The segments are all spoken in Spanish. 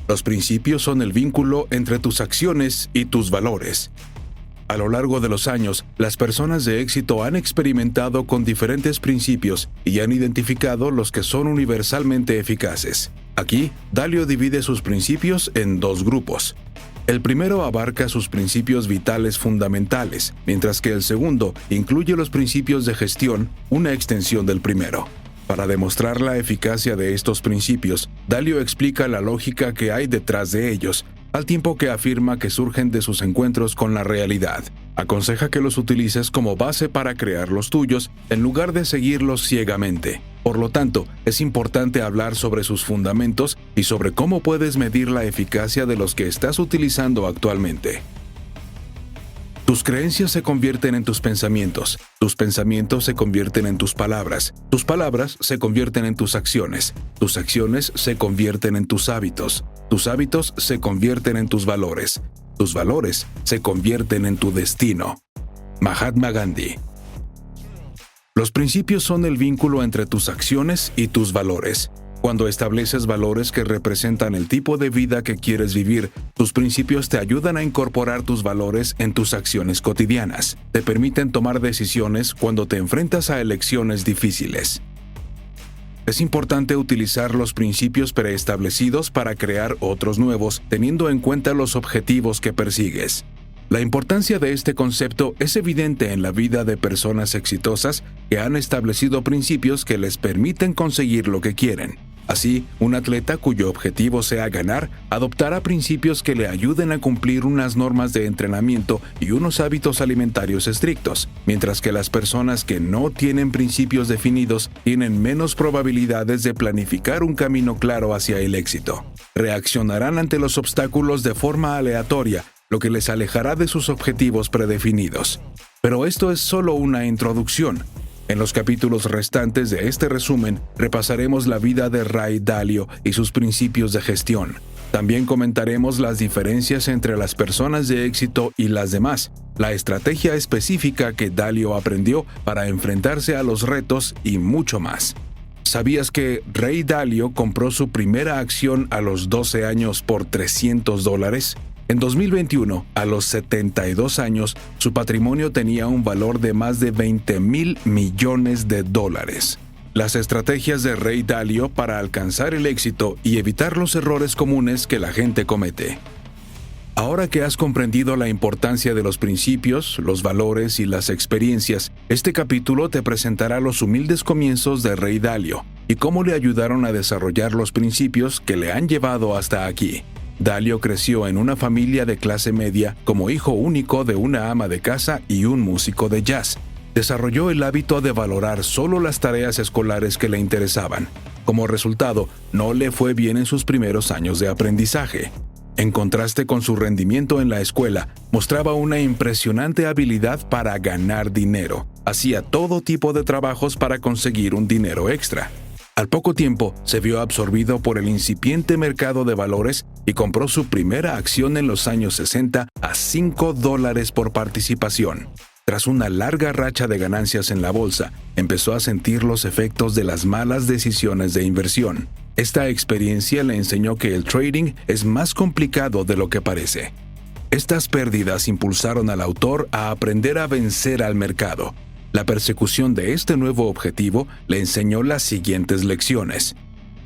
Los principios son el vínculo entre tus acciones y tus valores. A lo largo de los años, las personas de éxito han experimentado con diferentes principios y han identificado los que son universalmente eficaces. Aquí, Dalio divide sus principios en dos grupos. El primero abarca sus principios vitales fundamentales, mientras que el segundo incluye los principios de gestión, una extensión del primero. Para demostrar la eficacia de estos principios, Dalio explica la lógica que hay detrás de ellos, al tiempo que afirma que surgen de sus encuentros con la realidad. Aconseja que los utilices como base para crear los tuyos, en lugar de seguirlos ciegamente. Por lo tanto, es importante hablar sobre sus fundamentos y sobre cómo puedes medir la eficacia de los que estás utilizando actualmente. Tus creencias se convierten en tus pensamientos se convierten en tus palabras se convierten en tus acciones se convierten en tus hábitos se convierten en tus valores se convierten en tu destino. Mahatma Gandhi. Los principios son el vínculo entre tus acciones y tus valores. Cuando estableces valores que representan el tipo de vida que quieres vivir, tus principios te ayudan a incorporar tus valores en tus acciones cotidianas. Te permiten tomar decisiones cuando te enfrentas a elecciones difíciles. Es importante utilizar los principios preestablecidos para crear otros nuevos, teniendo en cuenta los objetivos que persigues. La importancia de este concepto es evidente en la vida de personas exitosas que han establecido principios que les permiten conseguir lo que quieren. Así, un atleta cuyo objetivo sea ganar, adoptará principios que le ayuden a cumplir unas normas de entrenamiento y unos hábitos alimentarios estrictos, mientras que las personas que no tienen principios definidos tienen menos probabilidades de planificar un camino claro hacia el éxito. Reaccionarán ante los obstáculos de forma aleatoria, lo que les alejará de sus objetivos predefinidos. Pero esto es solo una introducción. En los capítulos restantes de este resumen, repasaremos la vida de Ray Dalio y sus principios de gestión. También comentaremos las diferencias entre las personas de éxito y las demás, la estrategia específica que Dalio aprendió para enfrentarse a los retos y mucho más. ¿Sabías que Ray Dalio compró su primera acción a los 12 años por $300? En 2021, a los 72 años, su patrimonio tenía un valor de más de $20,000 millones. Las estrategias de Ray Dalio para alcanzar el éxito y evitar los errores comunes que la gente comete. Ahora que has comprendido la importancia de los principios, los valores y las experiencias, este capítulo te presentará los humildes comienzos de Ray Dalio y cómo le ayudaron a desarrollar los principios que le han llevado hasta aquí. Dalio creció en una familia de clase media como hijo único de una ama de casa y un músico de jazz. Desarrolló el hábito de valorar solo las tareas escolares que le interesaban. Como resultado, no le fue bien en sus primeros años de aprendizaje. En contraste con su rendimiento en la escuela, mostraba una impresionante habilidad para ganar dinero. Hacía todo tipo de trabajos para conseguir un dinero extra. Al poco tiempo, se vio absorbido por el incipiente mercado de valores y compró su primera acción en los años 60 a $5 por participación. Tras una larga racha de ganancias en la bolsa, empezó a sentir los efectos de las malas decisiones de inversión. Esta experiencia le enseñó que el trading es más complicado de lo que parece. Estas pérdidas impulsaron al autor a aprender a vencer al mercado. La persecución de este nuevo objetivo le enseñó las siguientes lecciones.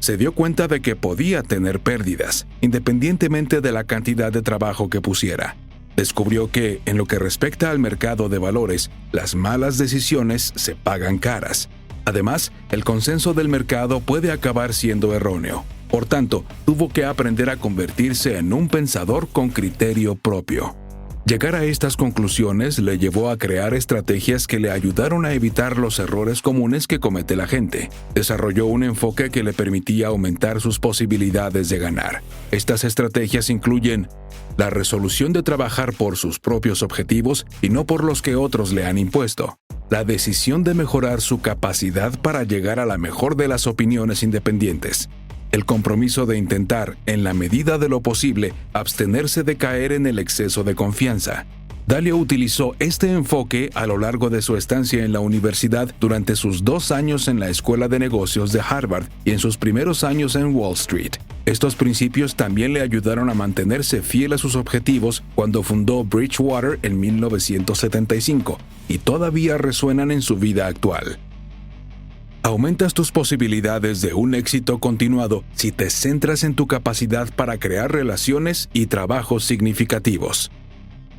Se dio cuenta de que podía tener pérdidas, independientemente de la cantidad de trabajo que pusiera. Descubrió que, en lo que respecta al mercado de valores, las malas decisiones se pagan caras. Además, el consenso del mercado puede acabar siendo erróneo. Por tanto, tuvo que aprender a convertirse en un pensador con criterio propio. Llegar a estas conclusiones le llevó a crear estrategias que le ayudaron a evitar los errores comunes que comete la gente. Desarrolló un enfoque que le permitía aumentar sus posibilidades de ganar. Estas estrategias incluyen la resolución de trabajar por sus propios objetivos y no por los que otros le han impuesto, la decisión de mejorar su capacidad para llegar a la mejor de las opiniones independientes, el compromiso de intentar, en la medida de lo posible, abstenerse de caer en el exceso de confianza. Dalio utilizó este enfoque a lo largo de su estancia en la universidad durante sus 2 años en la Escuela de Negocios de Harvard y en sus primeros años en Wall Street. Estos principios también le ayudaron a mantenerse fiel a sus objetivos cuando fundó Bridgewater en 1975 y todavía resuenan en su vida actual. Aumentas tus posibilidades de un éxito continuado si te centras en tu capacidad para crear relaciones y trabajos significativos.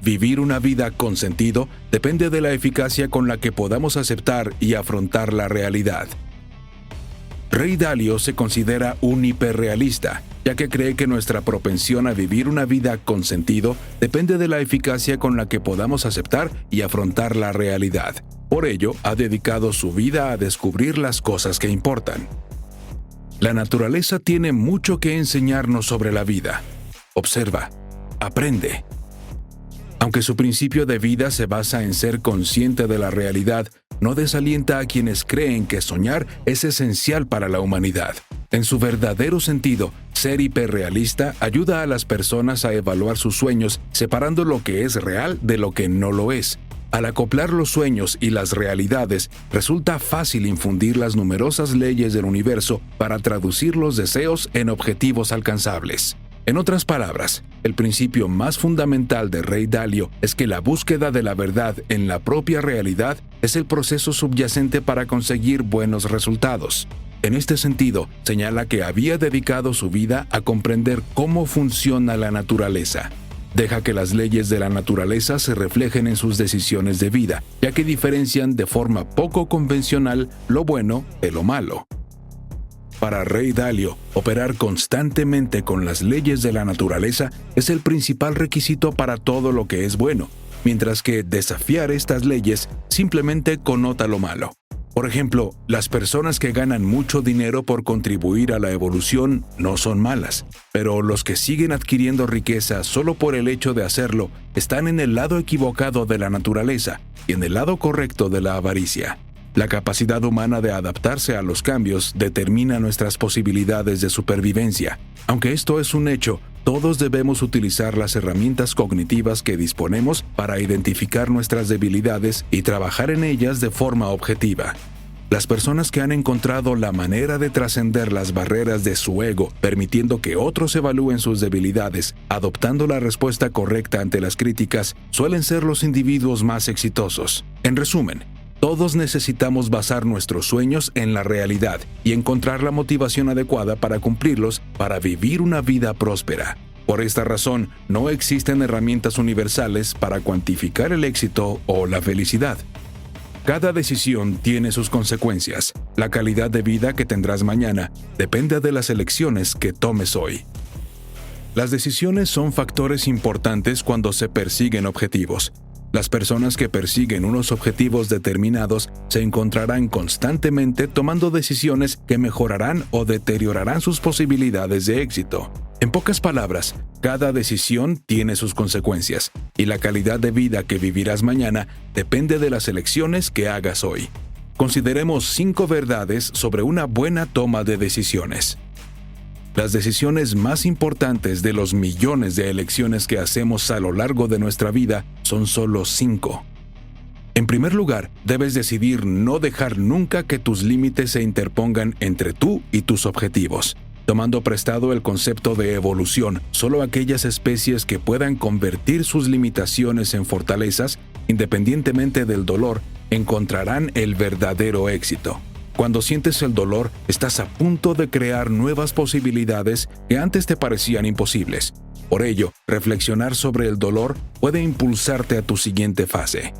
Vivir una vida con sentido depende de la eficacia con la que podamos aceptar y afrontar la realidad. Ray Dalio se considera un hiperrealista, ya que cree que nuestra propensión a vivir una vida con sentido depende de la eficacia con la que podamos aceptar y afrontar la realidad. Por ello, ha dedicado su vida a descubrir las cosas que importan. La naturaleza tiene mucho que enseñarnos sobre la vida. Observa, aprende. Aunque su principio de vida se basa en ser consciente de la realidad, no desalienta a quienes creen que soñar es esencial para la humanidad. En su verdadero sentido, ser hiperrealista ayuda a las personas a evaluar sus sueños, separando lo que es real de lo que no lo es. Al acoplar los sueños y las realidades, resulta fácil infundir las numerosas leyes del universo para traducir los deseos en objetivos alcanzables. En otras palabras, el principio más fundamental de Ray Dalio es que la búsqueda de la verdad en la propia realidad es el proceso subyacente para conseguir buenos resultados. En este sentido, señala que había dedicado su vida a comprender cómo funciona la naturaleza. Deja que las leyes de la naturaleza se reflejen en sus decisiones de vida, ya que diferencian de forma poco convencional lo bueno de lo malo. Para Ray Dalio, operar constantemente con las leyes de la naturaleza es el principal requisito para todo lo que es bueno, mientras que desafiar estas leyes simplemente connota lo malo. Por ejemplo, las personas que ganan mucho dinero por contribuir a la evolución no son malas, pero los que siguen adquiriendo riqueza solo por el hecho de hacerlo están en el lado equivocado de la naturaleza y en el lado correcto de la avaricia. La capacidad humana de adaptarse a los cambios determina nuestras posibilidades de supervivencia. Aunque esto es un hecho, todos debemos utilizar las herramientas cognitivas que disponemos para identificar nuestras debilidades y trabajar en ellas de forma objetiva. Las personas que han encontrado la manera de trascender las barreras de su ego, permitiendo que otros evalúen sus debilidades, adoptando la respuesta correcta ante las críticas, suelen ser los individuos más exitosos. En resumen, todos necesitamos basar nuestros sueños en la realidad y encontrar la motivación adecuada para cumplirlos para vivir una vida próspera. Por esta razón, no existen herramientas universales para cuantificar el éxito o la felicidad. Cada decisión tiene sus consecuencias. La calidad de vida que tendrás mañana depende de las elecciones que tomes hoy. Las decisiones son factores importantes cuando se persiguen objetivos. Las personas que persiguen unos objetivos determinados se encontrarán constantemente tomando decisiones que mejorarán o deteriorarán sus posibilidades de éxito. En pocas palabras, cada decisión tiene sus consecuencias, y la calidad de vida que vivirás mañana depende de las elecciones que hagas hoy. Consideremos 5 verdades sobre una buena toma de decisiones. Las decisiones más importantes de los millones de elecciones que hacemos a lo largo de nuestra vida son solo 5. En primer lugar, debes decidir no dejar nunca que tus límites se interpongan entre tú y tus objetivos. Tomando prestado el concepto de evolución, solo aquellas especies que puedan convertir sus limitaciones en fortalezas, independientemente del dolor, encontrarán el verdadero éxito. Cuando sientes el dolor, estás a punto de crear nuevas posibilidades que antes te parecían imposibles. Por ello, reflexionar sobre el dolor puede impulsarte a tu siguiente fase.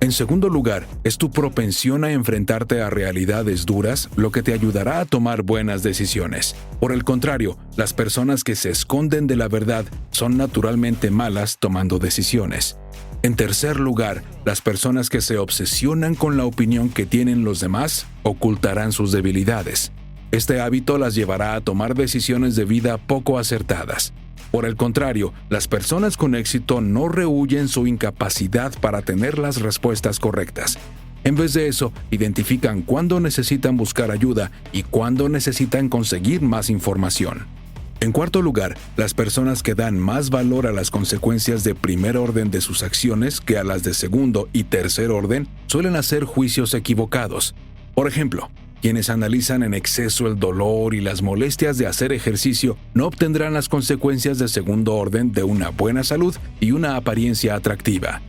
En segundo lugar, es tu propensión a enfrentarte a realidades duras lo que te ayudará a tomar buenas decisiones. Por el contrario, las personas que se esconden de la verdad son naturalmente malas tomando decisiones. En tercer lugar, las personas que se obsesionan con la opinión que tienen los demás ocultarán sus debilidades. Este hábito las llevará a tomar decisiones de vida poco acertadas. Por el contrario, las personas con éxito no rehúyen su incapacidad para tener las respuestas correctas. En vez de eso, identifican cuándo necesitan buscar ayuda y cuándo necesitan conseguir más información. En cuarto lugar, las personas que dan más valor a las consecuencias de primer orden de sus acciones que a las de segundo y tercer orden suelen hacer juicios equivocados. Por ejemplo, Quienes analizan en exceso el dolor y las molestias de hacer ejercicio no obtendrán las consecuencias de segundo orden de una buena salud y una apariencia atractiva.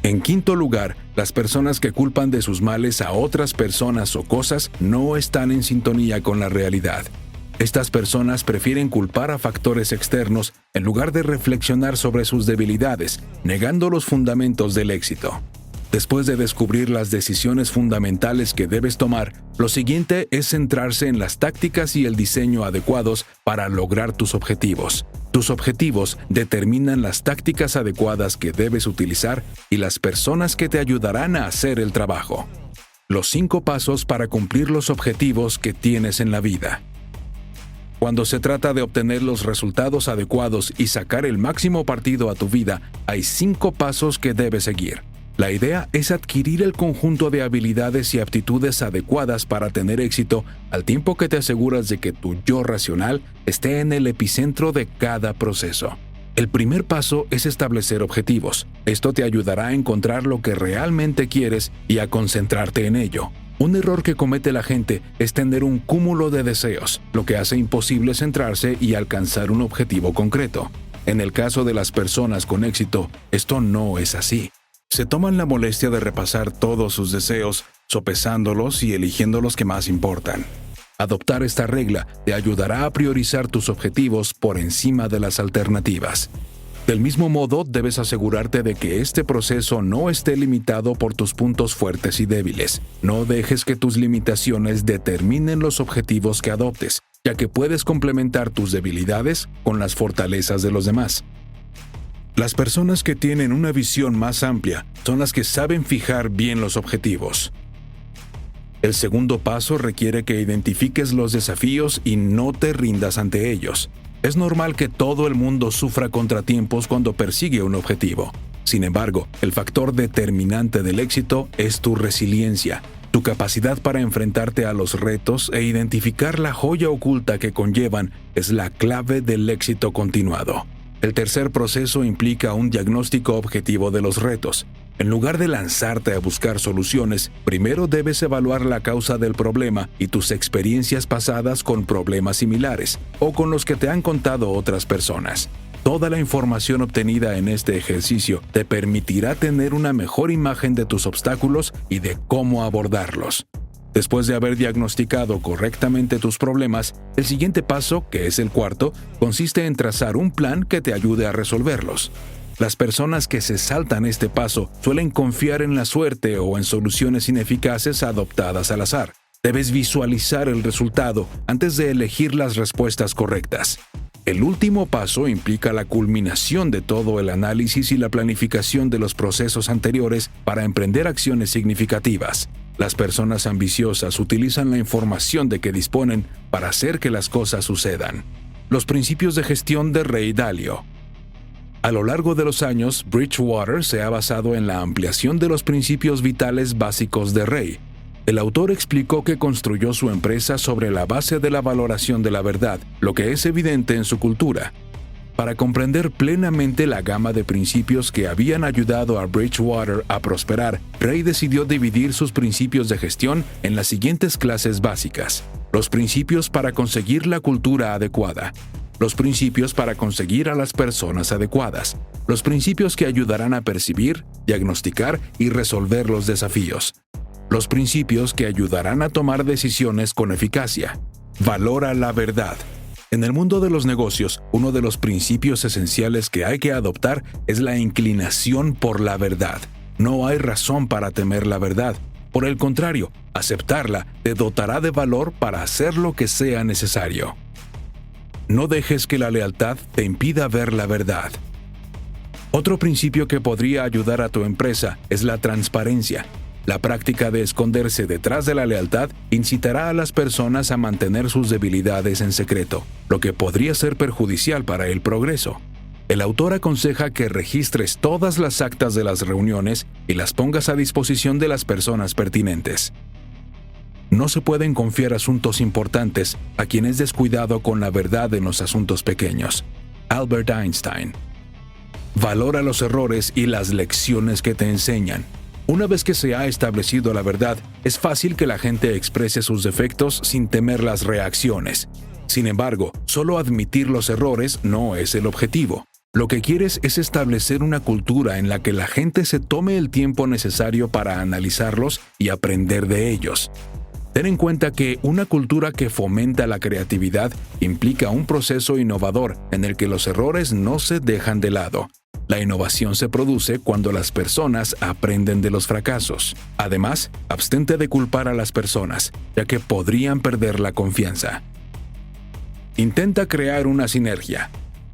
En quinto lugar, las personas que culpan de sus males a otras personas o cosas no están en sintonía con la realidad. Estas personas prefieren culpar a factores externos en lugar de reflexionar sobre sus debilidades, negando los fundamentos del éxito. Después de descubrir las decisiones fundamentales que debes tomar, lo siguiente es centrarse en las tácticas y el diseño adecuados para lograr tus objetivos. Tus objetivos determinan las tácticas adecuadas que debes utilizar y las personas que te ayudarán a hacer el trabajo. Los 5 pasos para cumplir los objetivos que tienes en la vida. Cuando se trata de obtener los resultados adecuados y sacar el máximo partido a tu vida, hay 5 pasos que debes seguir. La idea es adquirir el conjunto de habilidades y aptitudes adecuadas para tener éxito, al tiempo que te aseguras de que tu yo racional esté en el epicentro de cada proceso. El primer paso es establecer objetivos. Esto te ayudará a encontrar lo que realmente quieres y a concentrarte en ello. Un error que comete la gente es tener un cúmulo de deseos, lo que hace imposible centrarse y alcanzar un objetivo concreto. En el caso de las personas con éxito, esto no es así. Se toman la molestia de repasar todos sus deseos, sopesándolos y eligiendo los que más importan. Adoptar esta regla te ayudará a priorizar tus objetivos por encima de las alternativas. Del mismo modo, debes asegurarte de que este proceso no esté limitado por tus puntos fuertes y débiles. No dejes que tus limitaciones determinen los objetivos que adoptes, ya que puedes complementar tus debilidades con las fortalezas de los demás. Las personas que tienen una visión más amplia son las que saben fijar bien los objetivos. El segundo paso requiere que identifiques los desafíos y no te rindas ante ellos. Es normal que todo el mundo sufra contratiempos cuando persigue un objetivo. Sin embargo, el factor determinante del éxito es tu resiliencia, tu capacidad para enfrentarte a los retos e identificar la joya oculta que conllevan es la clave del éxito continuado. El tercer proceso implica un diagnóstico objetivo de los retos. En lugar de lanzarte a buscar soluciones, primero debes evaluar la causa del problema y tus experiencias pasadas con problemas similares o con los que te han contado otras personas. Toda la información obtenida en este ejercicio te permitirá tener una mejor imagen de tus obstáculos y de cómo abordarlos. Después de haber diagnosticado correctamente tus problemas, el siguiente paso, que es el cuarto, consiste en trazar un plan que te ayude a resolverlos. Las personas que se saltan este paso suelen confiar en la suerte o en soluciones ineficaces adoptadas al azar. Debes visualizar el resultado antes de elegir las respuestas correctas. El último paso implica la culminación de todo el análisis y la planificación de los procesos anteriores para emprender acciones significativas. Las personas ambiciosas utilizan la información de que disponen para hacer que las cosas sucedan. Los principios de gestión de Ray Dalio. A lo largo de los años, Bridgewater se ha basado en la ampliación de los principios vitales básicos de Ray. El autor explicó que construyó su empresa sobre la base de la valoración de la verdad, lo que es evidente en su cultura. Para comprender plenamente la gama de principios que habían ayudado a Bridgewater a prosperar, Ray decidió dividir sus principios de gestión en las siguientes clases básicas: los principios para conseguir la cultura adecuada, los principios para conseguir a las personas adecuadas, los principios que ayudarán a percibir, diagnosticar y resolver los desafíos, los principios que ayudarán a tomar decisiones con eficacia. Valora la verdad. En el mundo de los negocios, uno de los principios esenciales que hay que adoptar es la inclinación por la verdad. No hay razón para temer la verdad. Por el contrario, aceptarla te dotará de valor para hacer lo que sea necesario. No dejes que la lealtad te impida ver la verdad. Otro principio que podría ayudar a tu empresa es la transparencia. La práctica de esconderse detrás de la lealtad incitará a las personas a mantener sus debilidades en secreto, lo que podría ser perjudicial para el progreso. El autor aconseja que registres todas las actas de las reuniones y las pongas a disposición de las personas pertinentes. No se pueden confiar asuntos importantes a quien es descuidado con la verdad en los asuntos pequeños. Albert Einstein. Valora los errores y las lecciones que te enseñan. Una vez que se ha establecido la verdad, es fácil que la gente exprese sus defectos sin temer las reacciones. Sin embargo, solo admitir los errores no es el objetivo. Lo que quieres es establecer una cultura en la que la gente se tome el tiempo necesario para analizarlos y aprender de ellos. Ten en cuenta que una cultura que fomenta la creatividad implica un proceso innovador en el que los errores no se dejan de lado. La innovación se produce cuando las personas aprenden de los fracasos. Además, abstente de culpar a las personas, ya que podrían perder la confianza. Intenta crear una sinergia.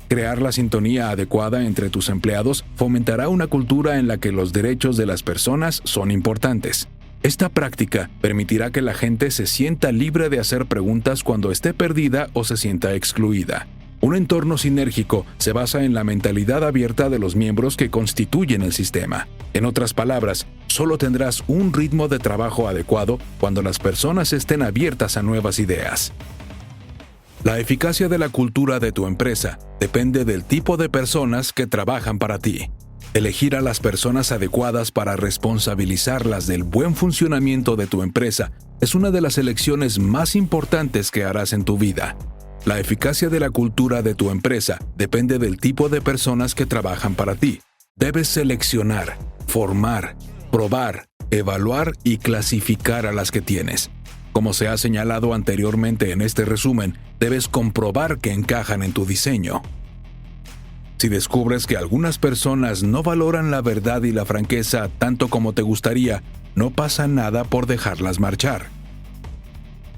Crear la sintonía adecuada entre tus empleados fomentará una cultura en la que los derechos de las personas son importantes. Esta práctica permitirá que la gente se sienta libre de hacer preguntas cuando esté perdida o se sienta excluida. Un entorno sinérgico se basa en la mentalidad abierta de los miembros que constituyen el sistema. En otras palabras, solo tendrás un ritmo de trabajo adecuado cuando las personas estén abiertas a nuevas ideas. La eficacia de la cultura de tu empresa depende del tipo de personas que trabajan para ti. Elegir a las personas adecuadas para responsabilizarlas del buen funcionamiento de tu empresa es una de las elecciones más importantes que harás en tu vida. La eficacia de la cultura de tu empresa depende del tipo de personas que trabajan para ti. Debes seleccionar, formar, probar, evaluar y clasificar a las que tienes. Como se ha señalado anteriormente en este resumen, debes comprobar que encajan en tu diseño. Si descubres que algunas personas no valoran la verdad y la franqueza tanto como te gustaría, no pasa nada por dejarlas marchar.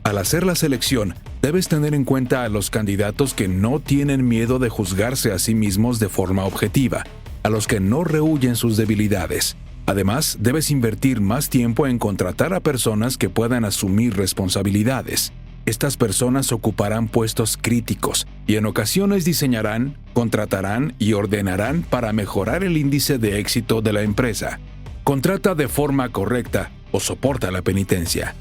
Al hacer la selección, debes tener en cuenta a los candidatos que no tienen miedo de juzgarse a sí mismos de forma objetiva, a los que no rehúyen sus debilidades. Además, debes invertir más tiempo en contratar a personas que puedan asumir responsabilidades. Estas personas ocuparán puestos críticos y en ocasiones diseñarán, contratarán y ordenarán para mejorar el índice de éxito de la empresa. Contrata de forma correcta o soporta la penitencia.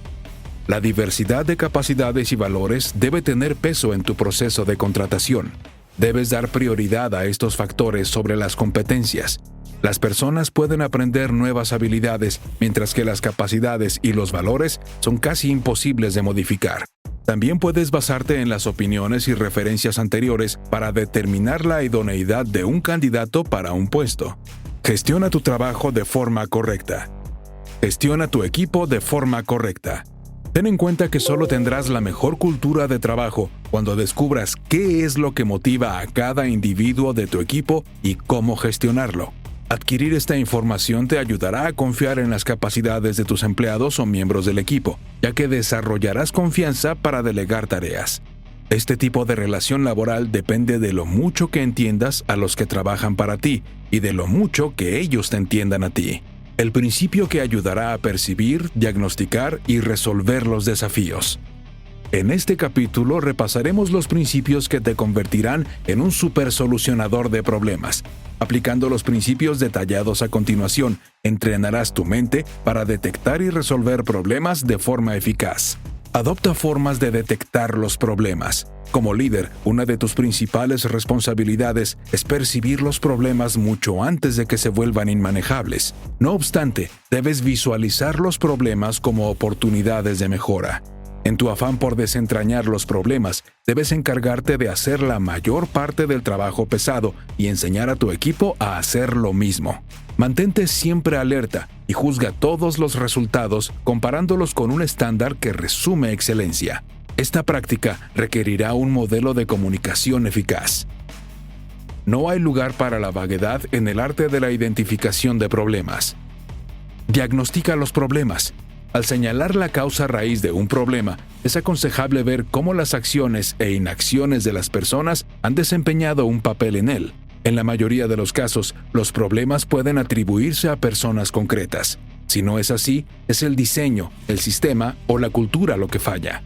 La diversidad de capacidades y valores debe tener peso en tu proceso de contratación. Debes dar prioridad a estos factores sobre las competencias. Las personas pueden aprender nuevas habilidades, mientras que las capacidades y los valores son casi imposibles de modificar. También puedes basarte en las opiniones y referencias anteriores para determinar la idoneidad de un candidato para un puesto. Gestiona tu trabajo de forma correcta. Gestiona tu equipo de forma correcta. Ten en cuenta que solo tendrás la mejor cultura de trabajo cuando descubras qué es lo que motiva a cada individuo de tu equipo y cómo gestionarlo. Adquirir esta información te ayudará a confiar en las capacidades de tus empleados o miembros del equipo, ya que desarrollarás confianza para delegar tareas. Este tipo de relación laboral depende de lo mucho que entiendas a los que trabajan para ti y de lo mucho que ellos te entiendan a ti. El principio que ayudará a percibir, diagnosticar y resolver los desafíos. En este capítulo repasaremos los principios que te convertirán en un supersolucionador de problemas. Aplicando los principios detallados a continuación, entrenarás tu mente para detectar y resolver problemas de forma eficaz. Adopta formas de detectar los problemas. Como líder, una de tus principales responsabilidades es percibir los problemas mucho antes de que se vuelvan inmanejables. No obstante, debes visualizar los problemas como oportunidades de mejora. En tu afán por desentrañar los problemas, debes encargarte de hacer la mayor parte del trabajo pesado y enseñar a tu equipo a hacer lo mismo. Mantente siempre alerta y juzga todos los resultados comparándolos con un estándar que resume excelencia. Esta práctica requerirá un modelo de comunicación eficaz. No hay lugar para la vaguedad en el arte de la identificación de problemas. Diagnostica los problemas. Al señalar la causa raíz de un problema, es aconsejable ver cómo las acciones e inacciones de las personas han desempeñado un papel en él. En la mayoría de los casos, los problemas pueden atribuirse a personas concretas. Si no es así, es el diseño, el sistema o la cultura lo que falla.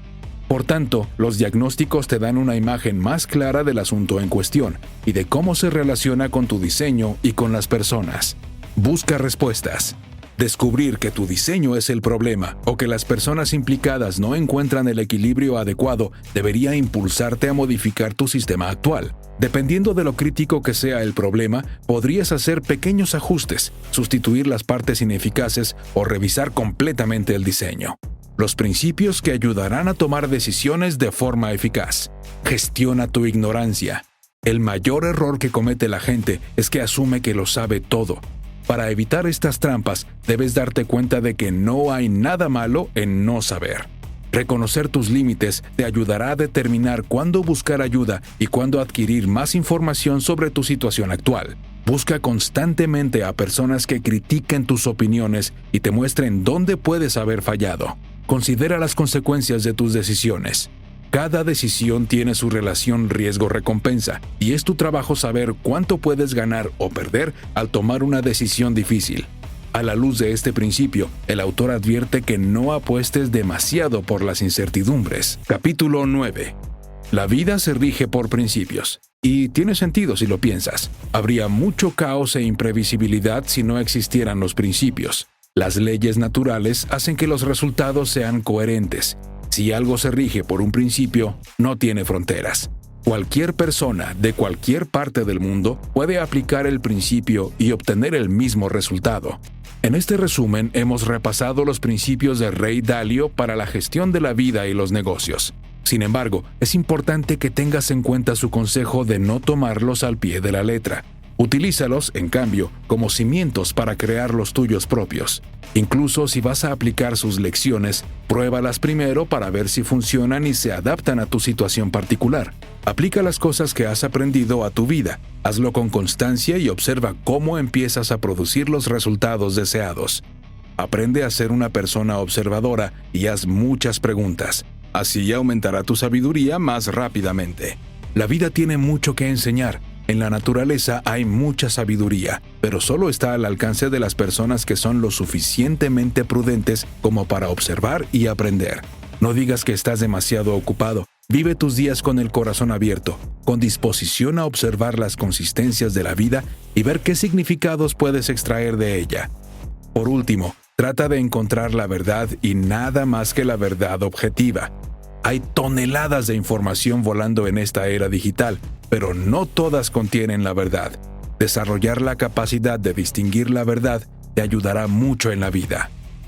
Por tanto, los diagnósticos te dan una imagen más clara del asunto en cuestión y de cómo se relaciona con tu diseño y con las personas. Busca respuestas. Descubrir que tu diseño es el problema o que las personas implicadas no encuentran el equilibrio adecuado debería impulsarte a modificar tu sistema actual. Dependiendo de lo crítico que sea el problema, podrías hacer pequeños ajustes, sustituir las partes ineficaces o revisar completamente el diseño. Los principios que ayudarán a tomar decisiones de forma eficaz. Gestiona tu ignorancia. El mayor error que comete la gente es que asume que lo sabe todo. Para evitar estas trampas, debes darte cuenta de que no hay nada malo en no saber. Reconocer tus límites te ayudará a determinar cuándo buscar ayuda y cuándo adquirir más información sobre tu situación actual. Busca constantemente a personas que critiquen tus opiniones y te muestren dónde puedes haber fallado. Considera las consecuencias de tus decisiones. Cada decisión tiene su relación riesgo-recompensa, y es tu trabajo saber cuánto puedes ganar o perder al tomar una decisión difícil. A la luz de este principio, el autor advierte que no apuestes demasiado por las incertidumbres. Capítulo 9. La vida se rige por principios. Y tiene sentido si lo piensas. Habría mucho caos e imprevisibilidad si no existieran los principios. Las leyes naturales hacen que los resultados sean coherentes. Si algo se rige por un principio, no tiene fronteras. Cualquier persona de cualquier parte del mundo puede aplicar el principio y obtener el mismo resultado. En este resumen hemos repasado los principios de Ray Dalio para la gestión de la vida y los negocios. Sin embargo, es importante que tengas en cuenta su consejo de no tomarlos al pie de la letra. Utilízalos, en cambio, como cimientos para crear los tuyos propios. Incluso si vas a aplicar sus lecciones, pruébalas primero para ver si funcionan y se adaptan a tu situación particular. Aplica las cosas que has aprendido a tu vida. Hazlo con constancia y observa cómo empiezas a producir los resultados deseados. Aprende a ser una persona observadora y haz muchas preguntas. Así aumentará tu sabiduría más rápidamente. La vida tiene mucho que enseñar. En la naturaleza hay mucha sabiduría, pero solo está al alcance de las personas que son lo suficientemente prudentes como para observar y aprender. No digas que estás demasiado ocupado. Vive tus días con el corazón abierto, con disposición a observar las consistencias de la vida y ver qué significados puedes extraer de ella. Por último, trata de encontrar la verdad y nada más que la verdad objetiva. Hay toneladas de información volando en esta era digital, pero no todas contienen la verdad. Desarrollar la capacidad de distinguir la verdad te ayudará mucho en la vida.